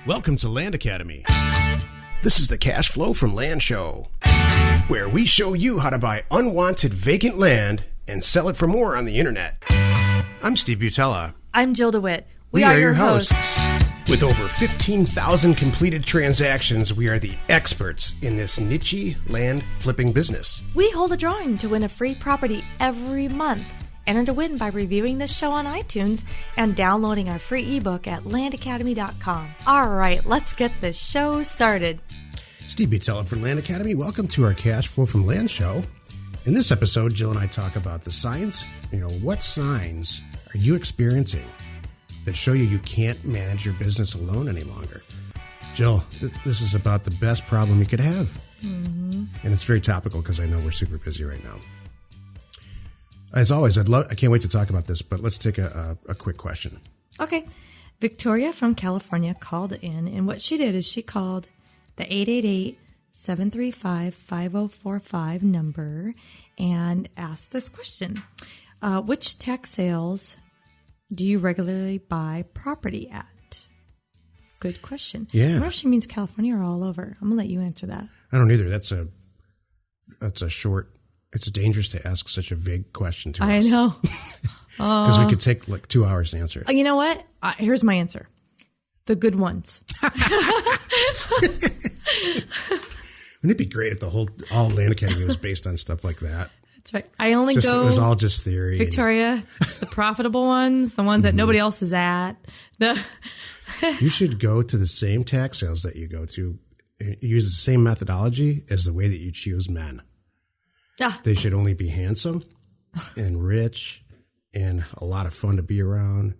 Welcome to Land Academy. This is the Cash Flow from Land show, where we show you how to buy unwanted vacant land and sell it for more on the internet. I'm Steve Butala. I'm Jill DeWit. We are your hosts. With over 15,000 completed transactions, we are the experts in this niche land flipping business. We hold a drawing to win a free property every month. Enter to win by reviewing this show on iTunes and downloading our free ebook at landacademy.com. All right, let's get this show started. Steve Butala from Land Academy. Welcome to our Cash Flow from Land show. In this episode, Jill and I talk about the signs. What signs are you experiencing that show you can't manage your business alone any longer? Jill, this is about the best problem you could have. Mm-hmm. And it's very topical because I know we're super busy right now. As always, I can't wait to talk about this, but let's take a quick question. Okay. Victoria from California called in, and what she did is she called the 888-735-5045 number and asked this question. Which tax sales do you regularly buy property at? Good question. Yeah. I wonder if she means California or all over. I'm going to let you answer that. I don't either. That's a short... It's dangerous to ask such a vague question to us. I know. Because we could take like 2 hours to answer it. You know what? Here's my answer. The good ones. Wouldn't it be great if all Land Academy was based on stuff like that? That's right. It was all just theory. Victoria, the profitable ones, the ones that nobody else is at. You should go to the same tax sales that you go to. Use the same methodology as the way that you choose men. They should only be handsome and rich and a lot of fun to be around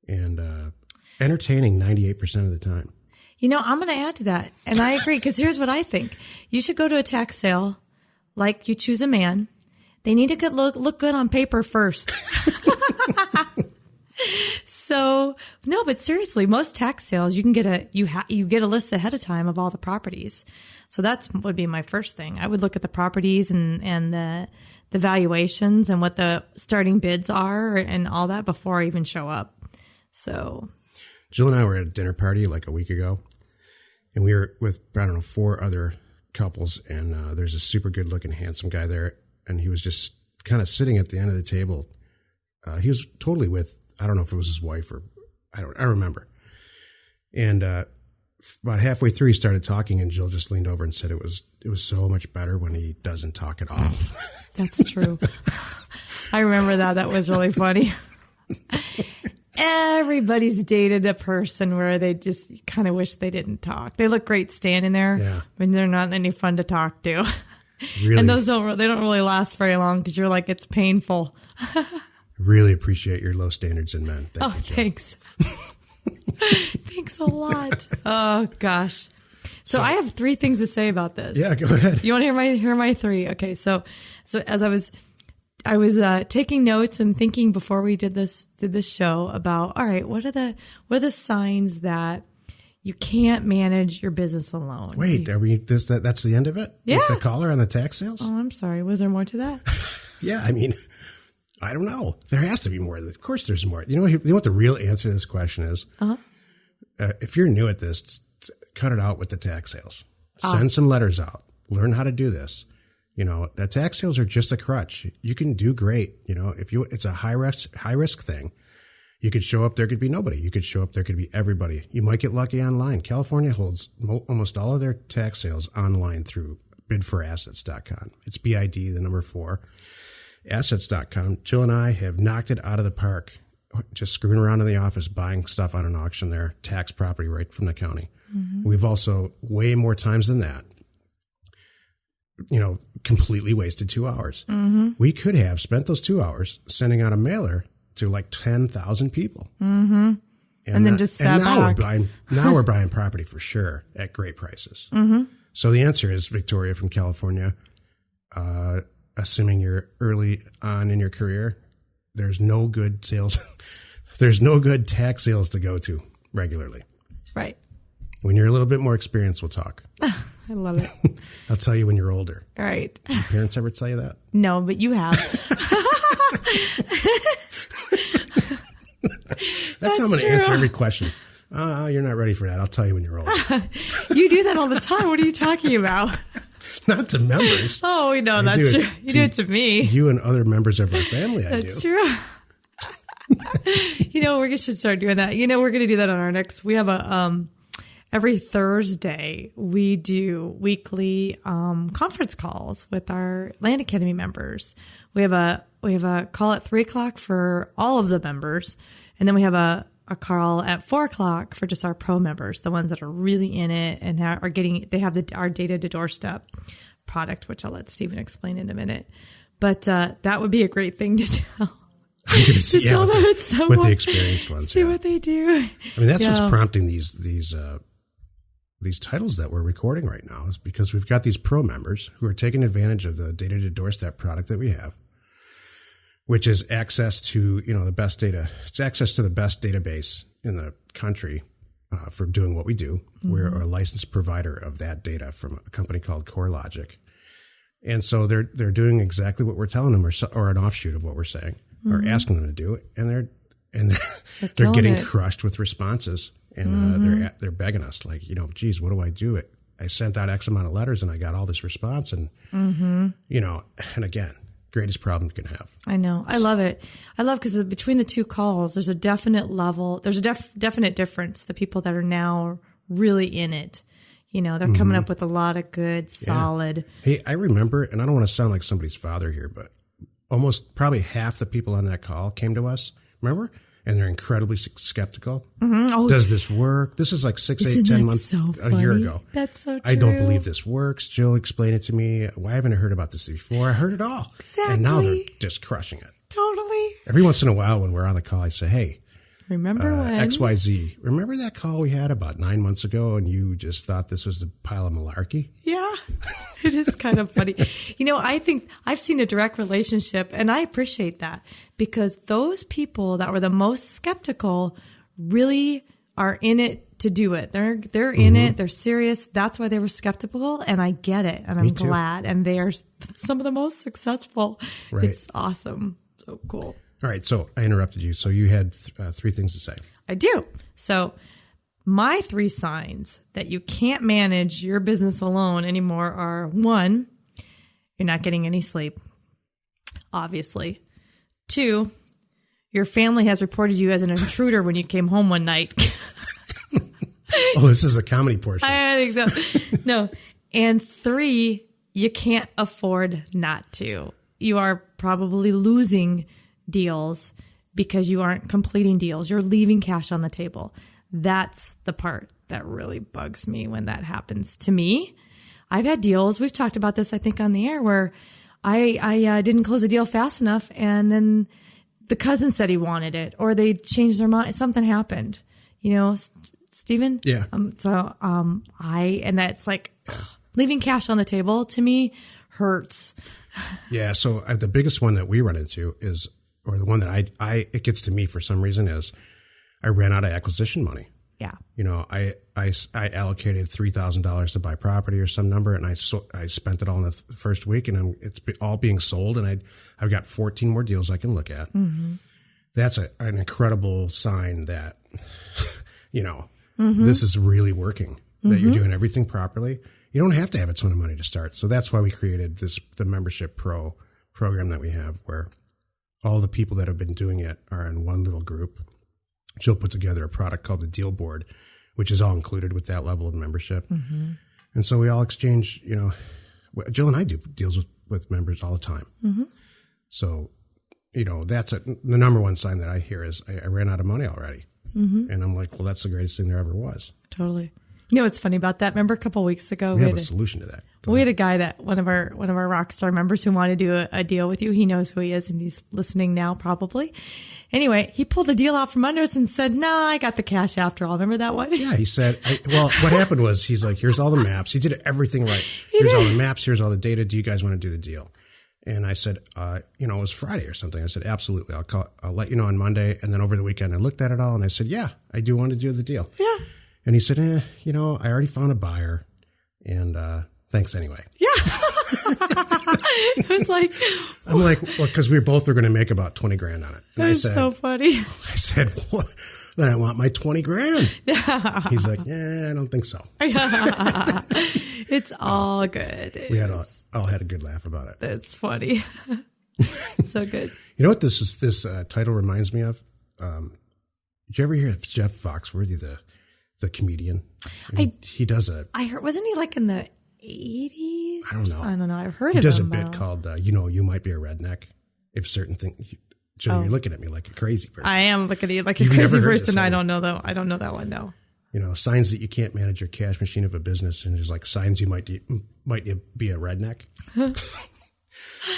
and entertaining 98% of the time. I'm going to add to that. And I agree, because here's what I think. You should go to a tax sale like you choose a man. They need to look good on paper first. So, no, but seriously, most tax sales, you can get you get a list ahead of time of all the properties. So would be my first thing. I would look at the properties and the valuations and what the starting bids are and all that before I even show up. So, Jill and I were at a dinner party like a week ago, and we were with, 4 other couples, and there's a super good looking, handsome guy there, and he was just kind of sitting at the end of the table. He was totally with, I don't know if it was his wife or I don't remember. And about halfway through, he started talking, and Jill just leaned over and said it was so much better when he doesn't talk at all. That's true. I remember that. That was really funny. Everybody's dated a person where they just kind of wish they didn't talk. They look great standing there, but they're not any fun to talk to. Really? And those don't really last very long because you're like, it's painful. Really appreciate your low standards in men. Thank you, thanks. Thanks a lot. Oh, gosh. So I have 3 things to say about this. Yeah, go ahead. You want to hear my 3? Okay, so as I was taking notes and thinking before we did this show about, all right, what are the signs that you can't manage your business alone? Wait, that's the end of it? Yeah. With the caller on the tax sales? Oh, I'm sorry. Was there more to that? Yeah, I mean, I don't know. There has to be more. Of course there's more. You know what the real answer to this question is? Uh-huh. If you're new at this, cut it out with the tax sales. Send some letters out. Learn how to do this. The tax sales are just a crutch. You can do great. It's a high risk thing. You could show up, there could be nobody. You could show up, there could be everybody. You might get lucky online. California holds almost all of their tax sales online through bidforassets.com. It's BID, the number 4. Assets.com. Jill and I have knocked it out of the park, just screwing around in the office, buying stuff on an auction there, tax property right from the county. Mm-hmm. We've also, way more times than that, completely wasted 2 hours. Mm-hmm. We could have spent those 2 hours sending out a mailer to like 10,000 people. Mm-hmm. And then just sat back. Now we're buying property for sure at great prices. Mm-hmm. So the answer is, Victoria from California, assuming you're early on in your career, there's no good sales. There's no good tax sales to go to regularly. Right. When you're a little bit more experienced, we'll talk. I love it. I'll tell you when you're older. All right. Did your parents ever tell you that? No, but you have. That's how I'm going to answer every question. You're not ready for that. I'll tell you when you're older. You do that all the time. What are you talking about? Not to members. Oh, we know that's true. You do it to me. You and other members of our family, That's true. We should start doing that. We're going to do that on our next. We have every Thursday we do weekly conference calls with our Land Academy members. We have a call at 3:00 for all of the members, and then we have a call at 4:00 for just our pro members, the ones that are really in it and they have our data to doorstep product, which I'll let Stephen explain in a minute. But that would be a great thing to tell. Tell them it's someone, with the experienced ones. See what they do. I mean, that's what's prompting these titles that we're recording right now, is because we've got these pro members who are taking advantage of the data to doorstep product that we have, which is access to, the best data. It's access to the best database in the country for doing what we do. Mm-hmm. We're a licensed provider of that data from a company called CoreLogic. And so they're doing exactly what we're telling them, or an offshoot of what we're saying, or asking them to do, and they're getting crushed with responses, and they're begging us, like, geez, what do I do? I sent out X amount of letters and I got all this response, and and again, greatest problem you can have. I know. I love it. I love because between the two calls, there's a definite level. There's a definite difference. The people that are now really in it, they're coming up with a lot of good, solid. Yeah. Hey, I remember, and I don't want to sound like somebody's father here, but probably half the people on that call came to us. Remember? And they're incredibly skeptical. Mm-hmm. Oh, does this work? This is like 6, 8, 10 months, a year ago. That's so true. I don't believe this works. Jill, explain it to me. Why haven't I heard about this before? I heard it all. Exactly. And now they're just crushing it. Totally. Every once in a while when we're on the call, I say, hey, remember when XYZ, remember that call we had about 9 months ago and you just thought this was the pile of malarkey? Yeah, it is kind of funny. I think I've seen a direct relationship, and I appreciate that, because those people that were the most skeptical really are in it to do it. They're in it. They're serious. That's why they were skeptical, and I get it, and I'm glad. And they are some of the most successful. Right. It's awesome. So cool. All right, so I interrupted you. So you had 3 things to say. I do. So my 3 signs that you can't manage your business alone anymore are: 1, you're not getting any sleep, obviously. 2, your family has reported you as an intruder when you came home one night. Oh, this is a comedy portion. I think so. No. And 3, you can't afford not to. You are probably losing deals because you aren't completing deals. You're leaving cash on the table. That's the part that really bugs me when that happens to me. I've had deals, we've talked about this, I think, on the air, where I didn't close a deal fast enough, and then the cousin said he wanted it, or they changed their mind. Something happened, Stephen? Yeah. And that's like, leaving cash on the table to me hurts. Yeah. So the biggess one that we run into is, or the one that it gets to me for some reason, is I ran out of acquisition money. Yeah. I allocated $3,000 to buy property or some number, and I spent it all in the first week, and it's all being sold, and I've got 14 more deals I can look at. Mm-hmm. That's an incredible sign that, this is really working, that you're doing everything properly. You don't have to have a ton of money to start. So that's why we created the Membership Pro program that we have, where all the people that have been doing it are in one little group. Jill put together a product called the Deal Board, which is all included with that level of membership. Mm-hmm. And so we all exchange, Jill and I do deals with members all the time. Mm-hmm. So, that's the number one sign that I hear is I ran out of money already. Mm-hmm. And I'm like, well, that's the greatest thing there ever was. Totally. What's funny about that? Remember a couple of weeks ago, we have a solution to that. We had a guy that one of our Rockstar members who wanted to do a deal with you. He knows who he is, and he's listening now probably. Anyway, he pulled the deal out from under us and said, "Nah, I got the cash after all." Remember that one? Yeah, he said. What happened was he's like, "Here's all the maps." He did everything right. Here's all the maps. Here's all the data. Do you guys want to do the deal? And I said, it was Friday or something. I said, absolutely. I'll let you know on Monday. And then over the weekend, I looked at it all and I said, yeah, I do want to do the deal. Yeah. And he said, I already found a buyer, and thanks anyway. Yeah. I was like, well, because we both were going to make about $20,000 on it. And I said, so funny. I said, then I want my 20 grand. He's like, yeah, I don't think so. It's all good. We all had a good laugh about it. That's funny. So good. You know what this title reminds me of? Did you ever hear of Jeff Foxworthy, the comedian? He does I heard, wasn't he like in the 80s? I don't know. I don't know. I've heard of him. He does a bit called, you might be a redneck if certain things. Joe, you're looking at me like a crazy person. I am looking at you like a crazy person. I don't know though. I don't know that one. No. Signs that you can't manage your cash machine of a business, and there's like signs you might be a redneck.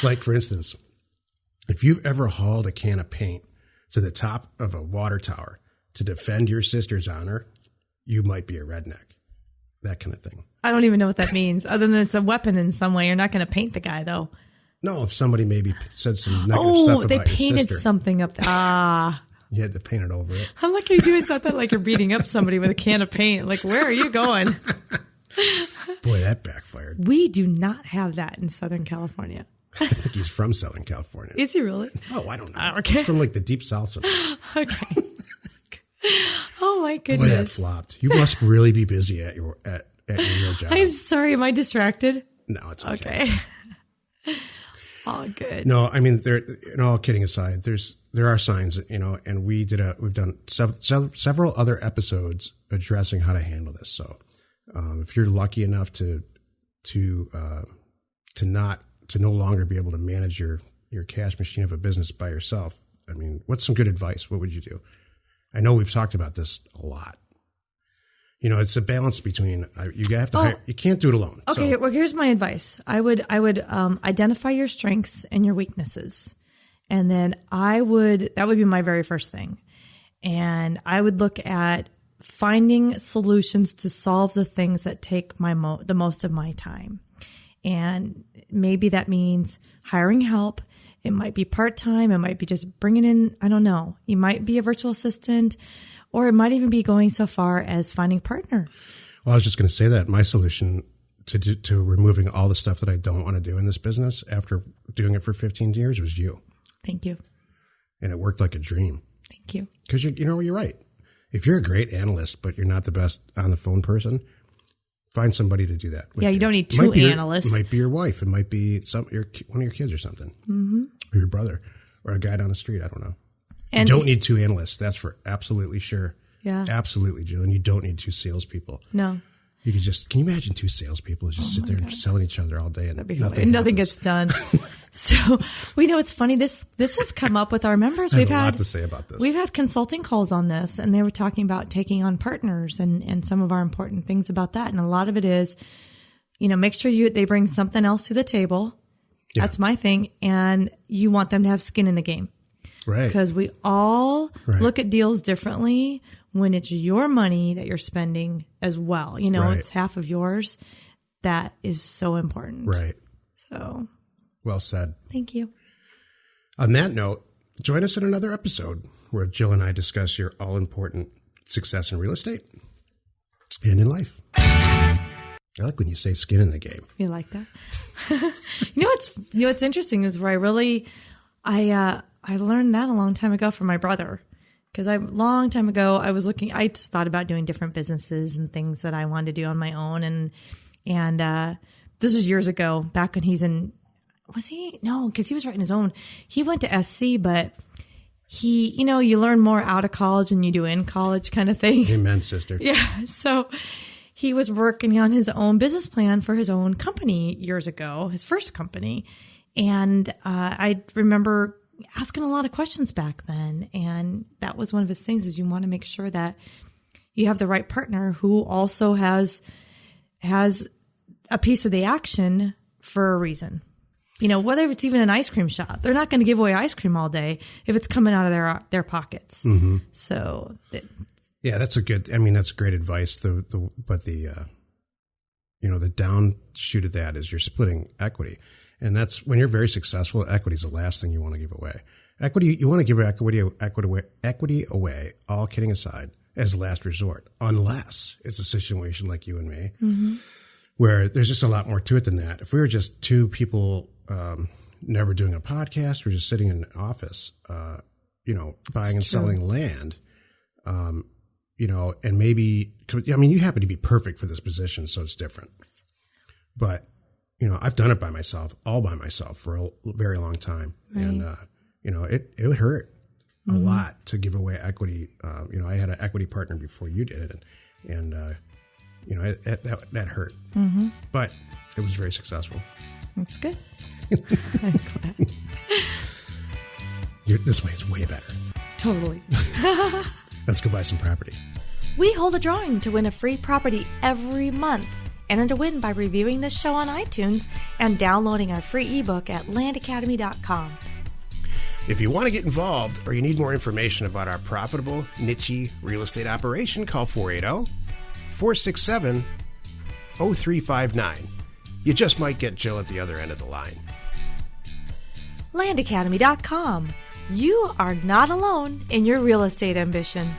Like for instance, if you've ever hauled a can of paint to the top of a water tower to defend your sister's honor, you might be a redneck. That kind of thing. I don't even know what that means, other than it's a weapon in some way. You're not going to paint the guy though. No, if somebody maybe said some negative stuff about your sister. Oh, they painted something up there. You had to paint it over it. I'm like, you're doing something like you're beating up somebody with a can of paint. Like, where are you going? Boy, that backfired. We do not have that in Southern California. I think he's from Southern California. Is he really? Oh, I don't know. Okay. He's from like the deep south somewhere. Okay. Oh my goodness. Boy, that flopped. You must really be busy at your real job. I'm sorry. Am I distracted? No, it's okay. All good. No, I mean, all kidding aside, there are signs, and we've done several other episodes addressing how to handle this. So, if you're lucky enough to no longer be able to manage your cash machine of a business by yourself, I mean, what's some good advice? What would you do? I know we've talked about this a lot. It's a balance between you have to hire, you can't do it alone. Okay, so. Well, here's my advice. I would identify your strengths and your weaknesses, and then that would be my very first thing, and I would look at finding solutions to solve the things that take the most of my time, and maybe that means hiring help. It might be part-time. It might be just bringing in. I don't know. You might be a virtual assistant. Or it might even be going so far as finding a partner. Well, I was just going to say that my solution to removing all the stuff that I don't want to do in this business after doing it for 15 years was you. Thank you. And it worked like a dream. Thank you. Because you're right. If you're a great analyst, but you're not the best on the phone person, find somebody to do that. Yeah, you don't need two analysts. It might be your wife. It might be one of your kids or something. Mm-hmm. Or your brother. Or a guy down the street. I don't know. And you don't need two analysts. That's for absolutely sure. Yeah. Absolutely, Jill. And you don't need two salespeople. No. You could can you imagine two salespeople just sit there and selling each other all day and nothing gets done. So we know it's funny. This has come up with our members. We've had a lot to say about this. We've had consulting calls on this, and they were talking about taking on partners and some of our important things about that. And a lot of it is, make sure they bring something else to the table. Yeah. That's my thing. And you want them to have skin in the game. Right. Because we all look at deals differently when it's your money that you're spending as well. It's half of yours. That is so important. Right. So. Well said. Thank you. On that note, join us in another episode where Jill and I discuss your all-important success in real estate and in life. I like when you say skin in the game. You like that? What's interesting is where I learned that a long time ago from my brother, because long time ago I thought about doing different businesses and things that I wanted to do on my own, and this was years ago, back when because he was writing his own. He went to SC, but you learn more out of college than you do in college, kind of thing. Amen, sister. Yeah, so he was working on his own business plan for his own company years ago, his first company, and I remember asking a lot of questions back then. And that was one of his things, is you want to make sure that you have the right partner who also has a piece of the action for a reason. Whether it's even an ice cream shop, they're not going to give away ice cream all day if it's coming out of their pockets. Mm-hmm. So that's great advice. The downshoot of that is you're splitting equity. And that's when you're very successful, equity is the last thing you want to give away. You want to give equity away, all kidding aside, as a last resort, unless it's a situation like you and me, mm-hmm. where there's just a lot more to it than that. If we were just two people never doing a podcast, we're just sitting in an office, buying and selling land, And maybe, I mean, you happen to be perfect for this position, so it's different. But, I've done it all by myself for a very long time. Right. And, it would hurt a lot to give away equity. I had an equity partner before you did it. And that hurt. Mm-hmm. But it was very successful. That's good. I'm glad. This way is way better. Totally. Let's go buy some property. We hold a drawing to win a free property every month. Enter to win by reviewing this show on iTunes and downloading our free ebook at landacademy.com. If you want to get involved or you need more information about our profitable, niche real estate operation, call 480-467-0359. You just might get Jill at the other end of the line. landacademy.com. You are not alone in your real estate ambition.